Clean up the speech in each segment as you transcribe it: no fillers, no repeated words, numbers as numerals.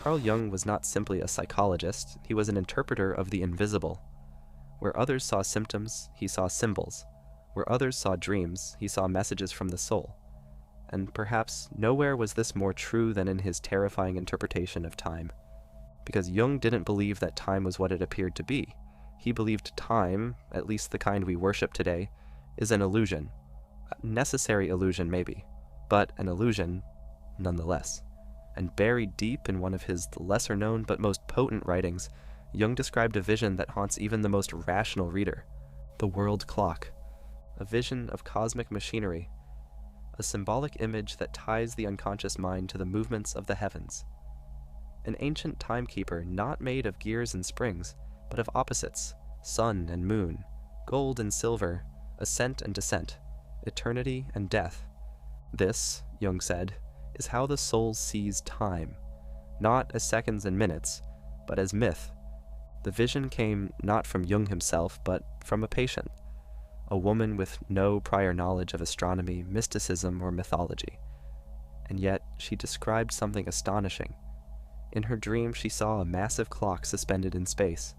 Carl Jung was not simply a psychologist, he was an interpreter of the invisible. Where others saw symptoms, he saw symbols. Where others saw dreams, he saw messages from the soul. And perhaps nowhere was this more true than in his terrifying interpretation of time. Because Jung didn't believe that time was what it appeared to be. He believed time, at least the kind we worship today, is an illusion. A necessary illusion, maybe, but an illusion nonetheless. And buried deep in one of his lesser-known but most potent writings, Jung described a vision that haunts even the most rational reader, the world clock, a vision of cosmic machinery, a symbolic image that ties the unconscious mind to the movements of the heavens. An ancient timekeeper not made of gears and springs, but of opposites, sun and moon, gold and silver, ascent and descent, eternity and death. This, Jung said, is how the soul sees time, not as seconds and minutes, but as myth. The vision came not from Jung himself, but from a patient, a woman with no prior knowledge of astronomy, mysticism, or mythology. And yet she described something astonishing. In her dream she saw a massive clock suspended in space,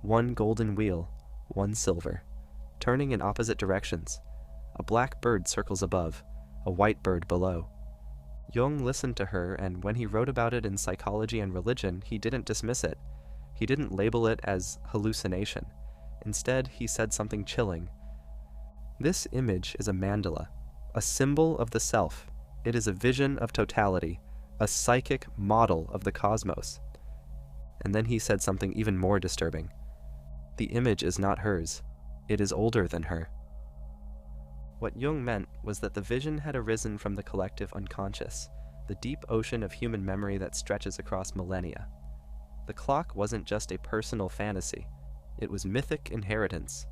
one golden wheel, one silver, turning in opposite directions. A black bird circles above, a white bird below. Jung listened to her, and when he wrote about it in Psychology and Religion, he didn't dismiss it. He didn't label it as hallucination. Instead, he said something chilling. This image is a mandala, a symbol of the self. It is a vision of totality, a psychic model of the cosmos. And then he said something even more disturbing. The image is not hers. It is older than her. What Jung meant was that the vision had arisen from the collective unconscious, the deep ocean of human memory that stretches across millennia. The clock wasn't just a personal fantasy. It was mythic inheritance,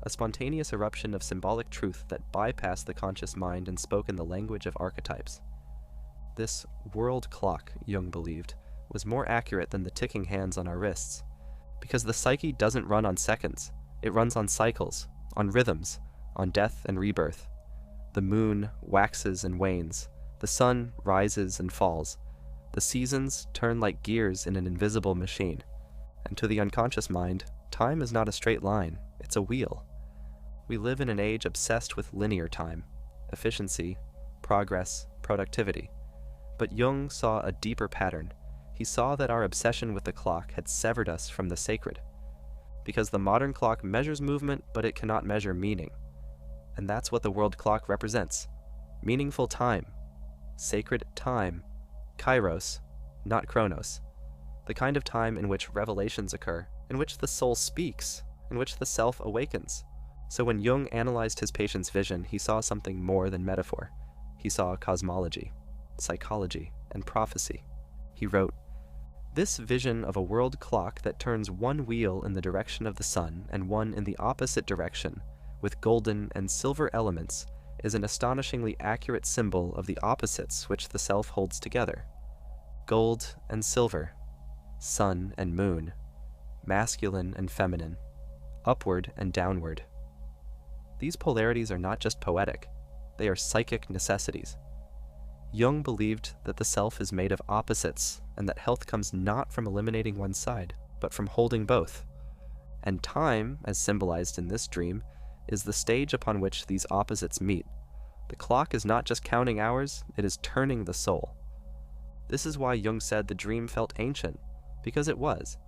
a spontaneous eruption of symbolic truth that bypassed the conscious mind and spoke in the language of archetypes. This world clock, Jung believed, was more accurate than the ticking hands on our wrists, because the psyche doesn't run on seconds. It runs on cycles, on rhythms, on death and rebirth. The moon waxes and wanes. The sun rises and falls. The seasons turn like gears in an invisible machine. And to the unconscious mind, time is not a straight line. It's a wheel. We live in an age obsessed with linear time, efficiency, progress, productivity. But Jung saw a deeper pattern. He saw that our obsession with the clock had severed us from the sacred. Because the modern clock measures movement, but it cannot measure meaning. And that's what the world clock represents. Meaningful time. Sacred time. Kairos, not Chronos. The kind of time in which revelations occur, in which the soul speaks, in which the self awakens. So when Jung analyzed his patient's vision, he saw something more than metaphor. He saw cosmology, psychology, and prophecy. He wrote, "This vision of a world clock that turns one wheel in the direction of the sun and one in the opposite direction, with golden and silver elements, is an astonishingly accurate symbol of the opposites which the self holds together. Gold and silver, sun and moon, masculine and feminine, upward and downward. These polarities are not just poetic, they are psychic necessities." Jung believed that the self is made of opposites, and that health comes not from eliminating one side, but from holding both. And time, as symbolized in this dream, is the stage upon which these opposites meet. The clock is not just counting hours, it is turning the soul. This is why Jung said the dream felt ancient, because it was.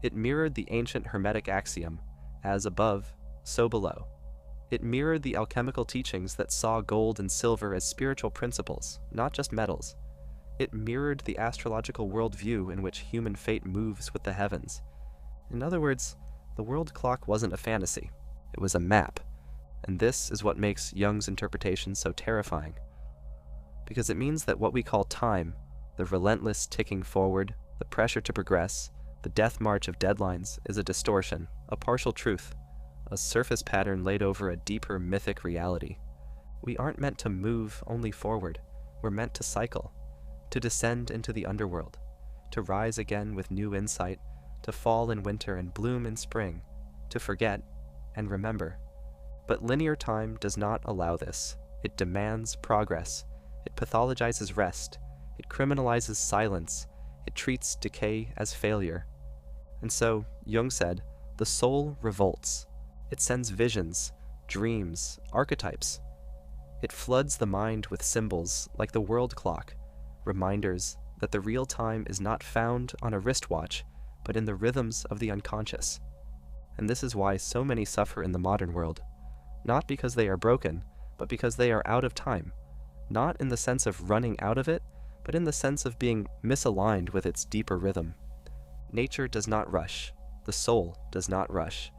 It mirrored the ancient Hermetic axiom, as above, so below. It mirrored the alchemical teachings that saw gold and silver as spiritual principles, not just metals. It mirrored the astrological worldview in which human fate moves with the heavens. In other words, the world clock wasn't a fantasy. It was a map. And this is what makes Jung's interpretation so terrifying. Because it means that what we call time, the relentless ticking forward, the pressure to progress, the death march of deadlines, is a distortion, a partial truth, a surface pattern laid over a deeper mythic reality. We aren't meant to move only forward. We're meant to cycle, to descend into the underworld, to rise again with new insight, to fall in winter and bloom in spring, to forget and remember. But linear time does not allow this. It demands progress. It pathologizes rest. It criminalizes silence. It treats decay as failure. And so, Jung said, the soul revolts. It sends visions, dreams, archetypes. It floods the mind with symbols like the world clock, reminders that the real time is not found on a wristwatch, but in the rhythms of the unconscious. And this is why so many suffer in the modern world, not because they are broken, but because they are out of time, not in the sense of running out of it, but in the sense of being misaligned with its deeper rhythm. Nature does not rush, the soul does not rush,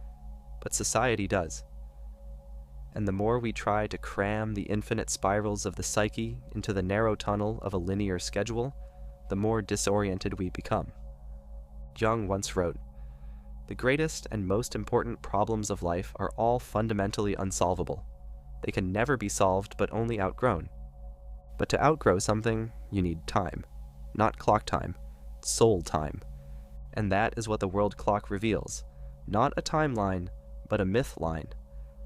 but society does. And the more we try to cram the infinite spirals of the psyche into the narrow tunnel of a linear schedule, the more disoriented we become. Jung once wrote, "The greatest and most important problems of life are all fundamentally unsolvable. They can never be solved but only outgrown. But to outgrow something, you need time. Not clock time, soul time. And that is what the world clock reveals. Not a timeline, but a myth line.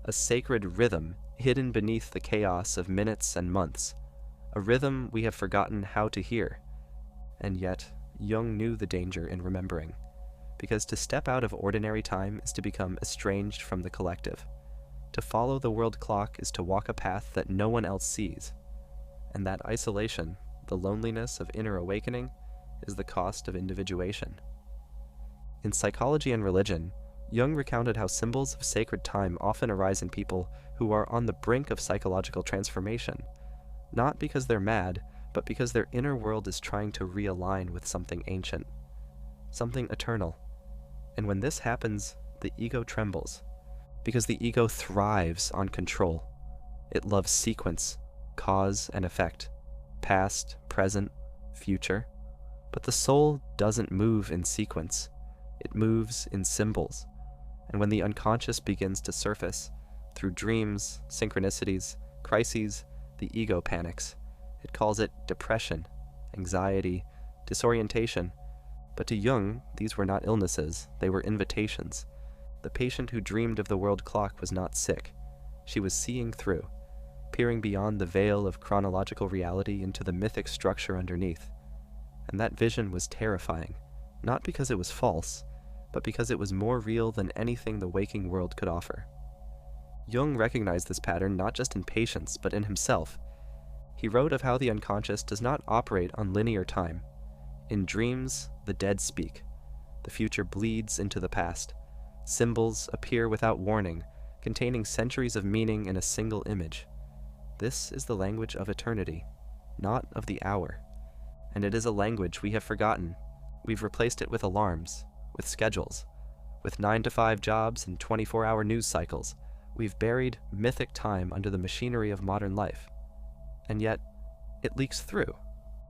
A sacred rhythm hidden beneath the chaos of minutes and months. A rhythm we have forgotten how to hear. And yet, Jung knew the danger in remembering. Because to step out of ordinary time is to become estranged from the collective. To follow the world clock is to walk a path that no one else sees. And that isolation, the loneliness of inner awakening, is the cost of individuation." In Psychology and Religion, Jung recounted how symbols of sacred time often arise in people who are on the brink of psychological transformation, not because they're mad, but because their inner world is trying to realign with something ancient, something eternal. And when this happens, the ego trembles, because the ego thrives on control. It loves sequence, cause and effect, past, present, future. But the soul doesn't move in sequence. It moves in symbols. And when the unconscious begins to surface, through dreams, synchronicities, crises, the ego panics. It calls it depression, anxiety, disorientation. But to Jung, these were not illnesses, they were invitations. The patient who dreamed of the world clock was not sick. She was seeing through, peering beyond the veil of chronological reality into the mythic structure underneath. And that vision was terrifying, not because it was false, but because it was more real than anything the waking world could offer. Jung recognized this pattern not just in patients, but in himself. He wrote of how the unconscious does not operate on linear time. In dreams, the dead speak. The future bleeds into the past. Symbols appear without warning, containing centuries of meaning in a single image. This is the language of eternity, not of the hour. And it is a language we have forgotten. We've replaced it with alarms, with schedules, with 9-to-5 jobs and 24-hour news cycles. We've buried mythic time under the machinery of modern life. And yet, it leaks through,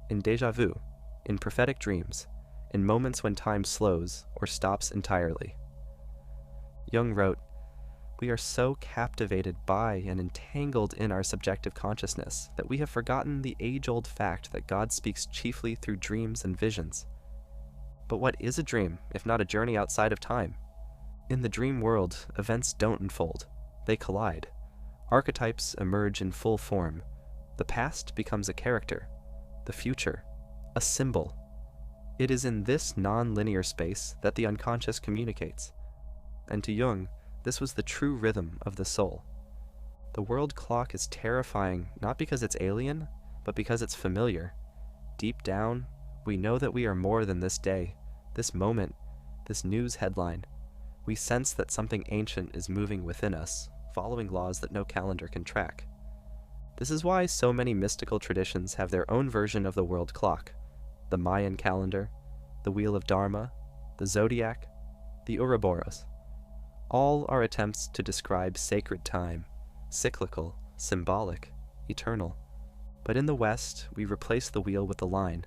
in déjà vu, in prophetic dreams, in moments when time slows or stops entirely. Jung wrote, "We are so captivated by and entangled in our subjective consciousness that we have forgotten the age-old fact that God speaks chiefly through dreams and visions. But what is a dream, if not a journey outside of time? In the dream world, events don't unfold. They collide. Archetypes emerge in full form. The past becomes a character. The future, a symbol. It is in this non-linear space that the unconscious communicates. And to Jung, this was the true rhythm of the soul. The world clock is terrifying not because it's alien, but because it's familiar. Deep down, we know that we are more than this day, this moment, this news headline. We sense that something ancient is moving within us, following laws that no calendar can track. This is why so many mystical traditions have their own version of the world clock. The Mayan calendar, the Wheel of Dharma, the Zodiac, the Ouroboros. All are attempts to describe sacred time, cyclical, symbolic, eternal. But in the West, we replaced the wheel with the line.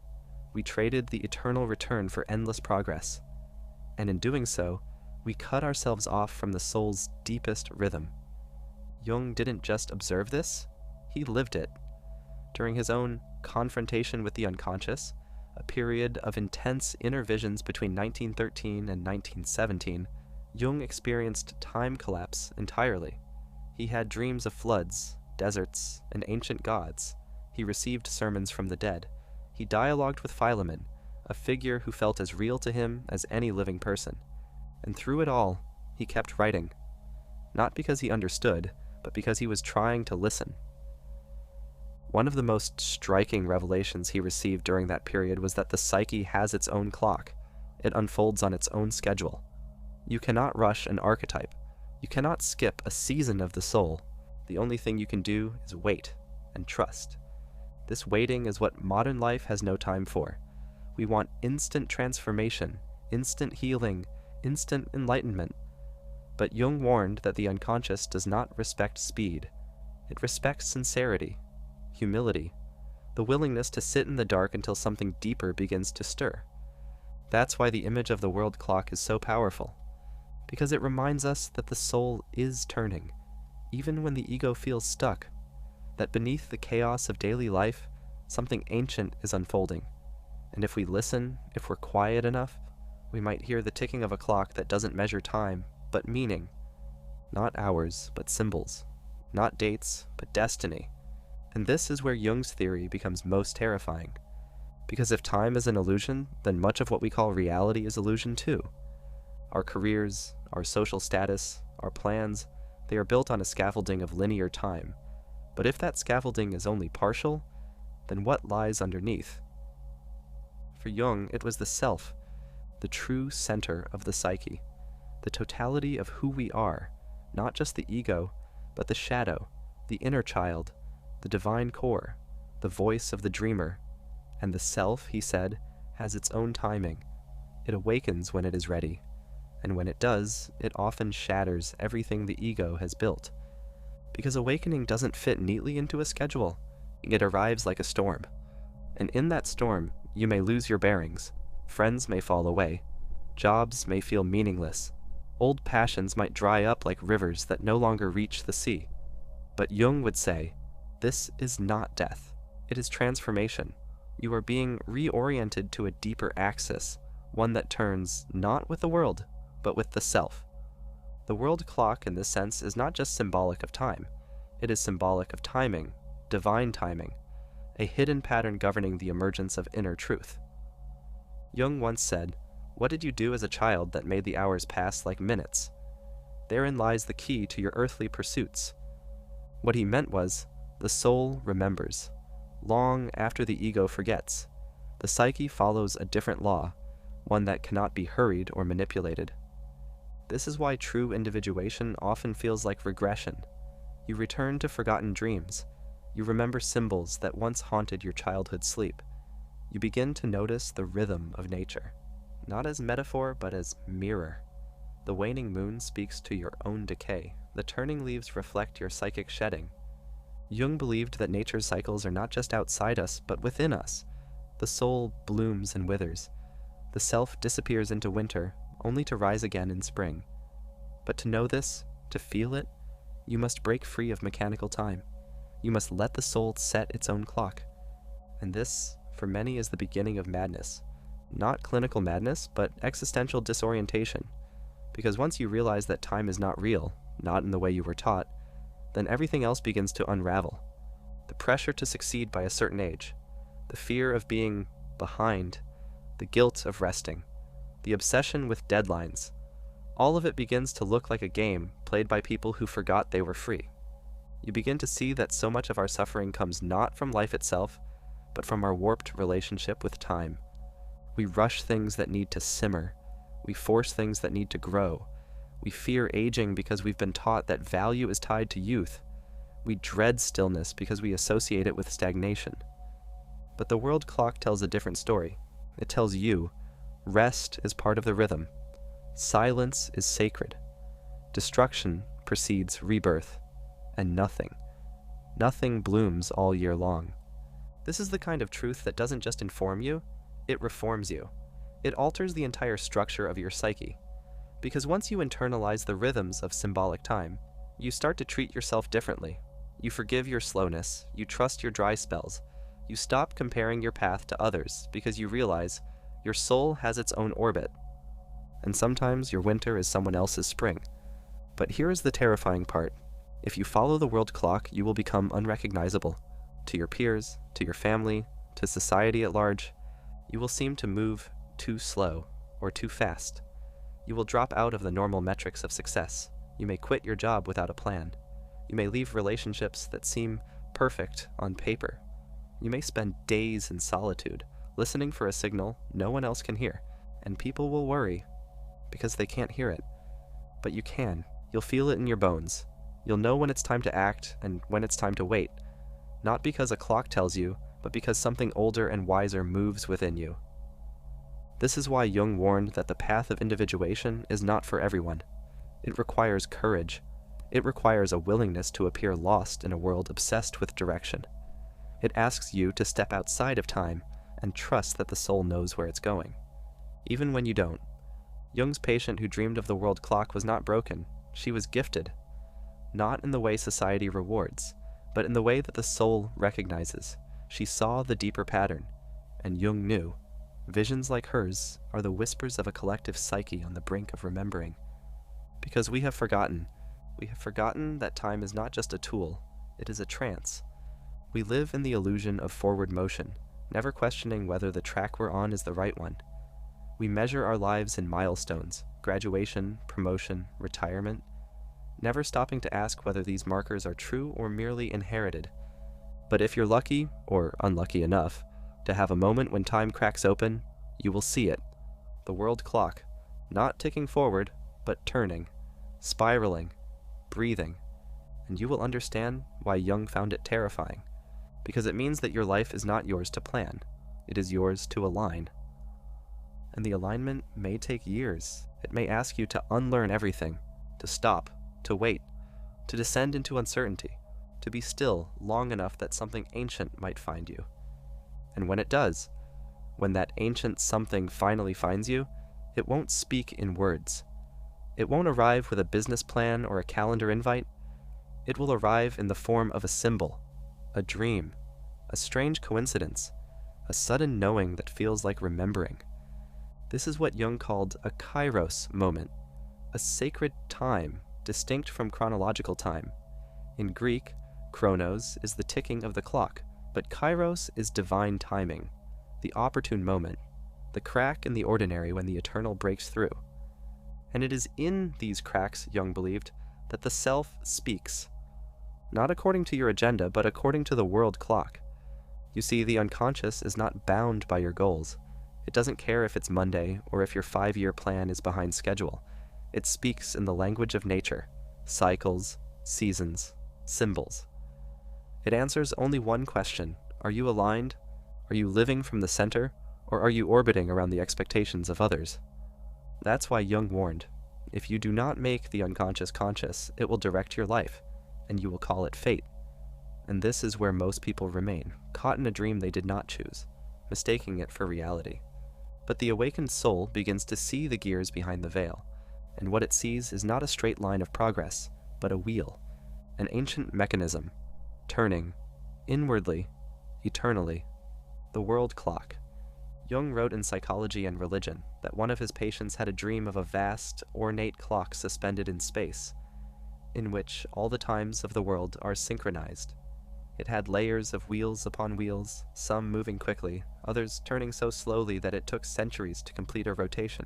We traded the eternal return for endless progress. And in doing so, we cut ourselves off from the soul's deepest rhythm. Jung didn't just observe this, he lived it. During his own confrontation with the unconscious, a period of intense inner visions between 1913 and 1917, Jung experienced time collapse entirely. He had dreams of floods, deserts, and ancient gods. He received sermons from the dead. He dialogued with Philemon, a figure who felt as real to him as any living person. And through it all, he kept writing. Not because he understood, but because he was trying to listen. One of the most striking revelations he received during that period was that the psyche has its own clock. It unfolds on its own schedule. You cannot rush an archetype. You cannot skip a season of the soul. The only thing you can do is wait and trust. This waiting is what modern life has no time for. We want instant transformation, instant healing, instant enlightenment. But Jung warned that the unconscious does not respect speed. It respects sincerity, humility, the willingness to sit in the dark until something deeper begins to stir. That's why the image of the world clock is so powerful, because it reminds us that the soul is turning, even when the ego feels stuck, that beneath the chaos of daily life, something ancient is unfolding. And if we listen, if we're quiet enough, we might hear the ticking of a clock that doesn't measure time, but meaning. Not hours, but symbols. Not dates, but destiny. And this is where Jung's theory becomes most terrifying. Because if time is an illusion, then much of what we call reality is illusion too. Our careers, our social status, our plans, they are built on a scaffolding of linear time. But if that scaffolding is only partial, then what lies underneath? For Jung, it was the self, the true center of the psyche, the totality of who we are, not just the ego, but the shadow, the inner child, the divine core, the voice of the dreamer. And the self, he said, has its own timing. It awakens when it is ready, and when it does, it often shatters everything the ego has built. Because awakening doesn't fit neatly into a schedule. It arrives like a storm. And in that storm, you may lose your bearings. Friends may fall away. Jobs may feel meaningless. Old passions might dry up like rivers that no longer reach the sea. But Jung would say, this is not death. It is transformation. You are being reoriented to a deeper axis, one that turns not with the world, but with the self. The world clock, in this sense, is not just symbolic of time. It is symbolic of timing, divine timing, a hidden pattern governing the emergence of inner truth. Jung once said, "What did you do as a child that made the hours pass like minutes? Therein lies the key to your earthly pursuits." What he meant was, the soul remembers. Long after the ego forgets, the psyche follows a different law, one that cannot be hurried or manipulated. This is why true individuation often feels like regression. You return to forgotten dreams. You remember symbols that once haunted your childhood sleep. You begin to notice the rhythm of nature, not as metaphor, but as mirror. The waning moon speaks to your own decay. The turning leaves reflect your psychic shedding. Jung believed that nature's cycles are not just outside us, but within us. The soul blooms and withers. The self disappears into winter, only to rise again in spring. But to know this, to feel it, you must break free of mechanical time. You must let the soul set its own clock. And this, for many, is the beginning of madness. Not clinical madness, but existential disorientation. Because once you realize that time is not real, not in the way you were taught, then everything else begins to unravel. The pressure to succeed by a certain age, the fear of being behind, the guilt of resting, the obsession with deadlines, all of it begins to look like a game played by people who forgot they were free. You begin to see that so much of our suffering comes not from life itself, but from our warped relationship with time. We rush things that need to simmer. We force things that need to grow. We fear aging because we've been taught that value is tied to youth. We dread stillness because we associate it with stagnation. But the world clock tells a different story. It tells you, rest is part of the rhythm. Silence is sacred. Destruction precedes rebirth. And nothing blooms all year long. This is the kind of truth that doesn't just inform you, it reforms you. It alters the entire structure of your psyche. Because once you internalize the rhythms of symbolic time, you start to treat yourself differently. You forgive your slowness, you trust your dry spells, you stop comparing your path to others because you realize your soul has its own orbit. And sometimes your winter is someone else's spring. But here is the terrifying part. If you follow the world clock, you will become unrecognizable. To your peers, to your family, to society at large, You will seem to move too slow or too fast. You will drop out of the normal metrics of success. You may quit your job without a plan. You may leave relationships that seem perfect on paper. You may spend days in solitude, listening for a signal no one else can hear, and people will worry because they can't hear it. But you can. You'll feel it in your bones. You'll know when it's time to act and when it's time to wait, not because a clock tells you, but because something older and wiser moves within you. This is why Jung warned that the path of individuation is not for everyone. It requires courage. It requires a willingness to appear lost in a world obsessed with direction. It asks you to step outside of time and trust that the soul knows where it's going, even when you don't. Jung's patient who dreamed of the world clock was not broken. She was gifted, not in the way society rewards, but in the way that the soul recognizes. She saw the deeper pattern, and Jung knew. Visions like hers are the whispers of a collective psyche on the brink of remembering. Because we have forgotten. We have forgotten that time is not just a tool, it is a trance. We live in the illusion of forward motion, never questioning whether the track we're on is the right one. We measure our lives in milestones, graduation, promotion, retirement, never stopping to ask whether these markers are true or merely inherited. But if you're lucky, or unlucky enough, to have a moment when time cracks open, you will see it. The world clock, not ticking forward, but turning, spiraling, breathing, and you will understand why Jung found it terrifying, because it means that your life is not yours to plan, it is yours to align. And the alignment may take years. It may ask you to unlearn everything, to stop, to wait, to descend into uncertainty, to be still long enough that something ancient might find you. And when it does, when that ancient something finally finds you, it won't speak in words. It won't arrive with a business plan or a calendar invite. It will arrive in the form of a symbol, a dream, a strange coincidence, a sudden knowing that feels like remembering. This is what Jung called a Kairos moment, a sacred time distinct from chronological time. In Greek, Chronos is the ticking of the clock, but Kairos is divine timing, the opportune moment, the crack in the ordinary when the eternal breaks through. And it is in these cracks, Jung believed, that the self speaks, not according to your agenda, but according to the world clock. You see, the unconscious is not bound by your goals. It doesn't care if it's Monday or if your 5-year plan is behind schedule. It speaks in the language of nature, cycles, seasons, symbols. It answers only one question: are you aligned? Are you living from the center? Or are you orbiting around the expectations of others? That's why Jung warned, if you do not make the unconscious conscious, it will direct your life, and you will call it fate. And this is where most people remain, caught in a dream they did not choose, mistaking it for reality. But the awakened soul begins to see the gears behind the veil, and what it sees is not a straight line of progress, but a wheel, an ancient mechanism, turning, inwardly, eternally, the world clock. Jung wrote in Psychology and Religion that one of his patients had a dream of a vast, ornate clock suspended in space, in which all the times of the world are synchronized. It had layers of wheels upon wheels, some moving quickly, others turning so slowly that it took centuries to complete a rotation.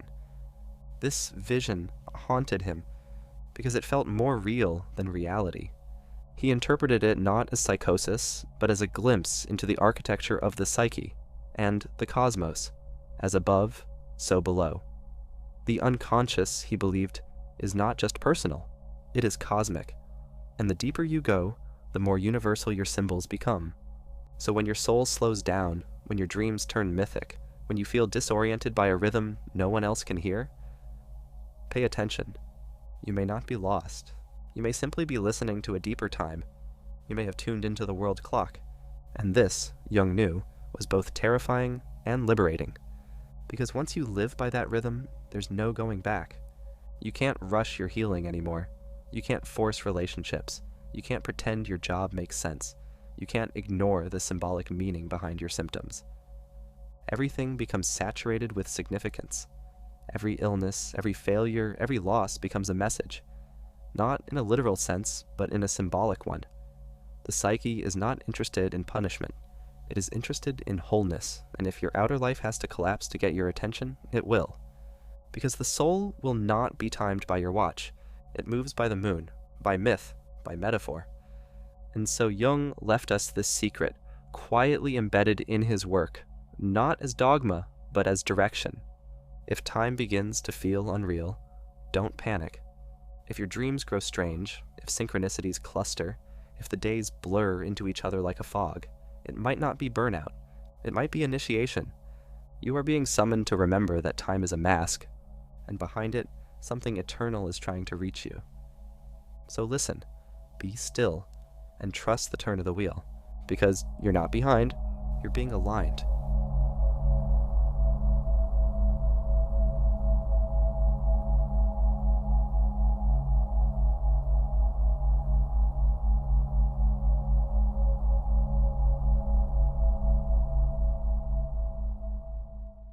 This vision haunted him because it felt more real than reality. He interpreted it not as psychosis, but as a glimpse into the architecture of the psyche and the cosmos, as above, so below. The unconscious, he believed, is not just personal, it is cosmic, and the deeper you go, the more universal your symbols become. So when your soul slows down, when your dreams turn mythic, when you feel disoriented by a rhythm no one else can hear, pay attention. You may not be lost. You may simply be listening to a deeper time. You may have tuned into the world clock. And this, Jung knew, was both terrifying and liberating. Because once you live by that rhythm, there's no going back. You can't rush your healing anymore. You can't force relationships. You can't pretend your job makes sense. You can't ignore the symbolic meaning behind your symptoms. Everything becomes saturated with significance. Every illness, every failure, every loss becomes a message. Not in a literal sense, but in a symbolic one. The psyche is not interested in punishment. It is interested in wholeness, and if your outer life has to collapse to get your attention, it will. Because the soul will not be timed by your watch. It moves by the moon, by myth, by metaphor. And so Jung left us this secret, quietly embedded in his work, not as dogma, but as direction. If time begins to feel unreal, don't panic. If your dreams grow strange, if synchronicities cluster, if the days blur into each other like a fog, it might not be burnout. It might be initiation. You are being summoned to remember that time is a mask, and behind it, something eternal is trying to reach you. So listen, be still, and trust the turn of the wheel, because you're not behind, you're being aligned.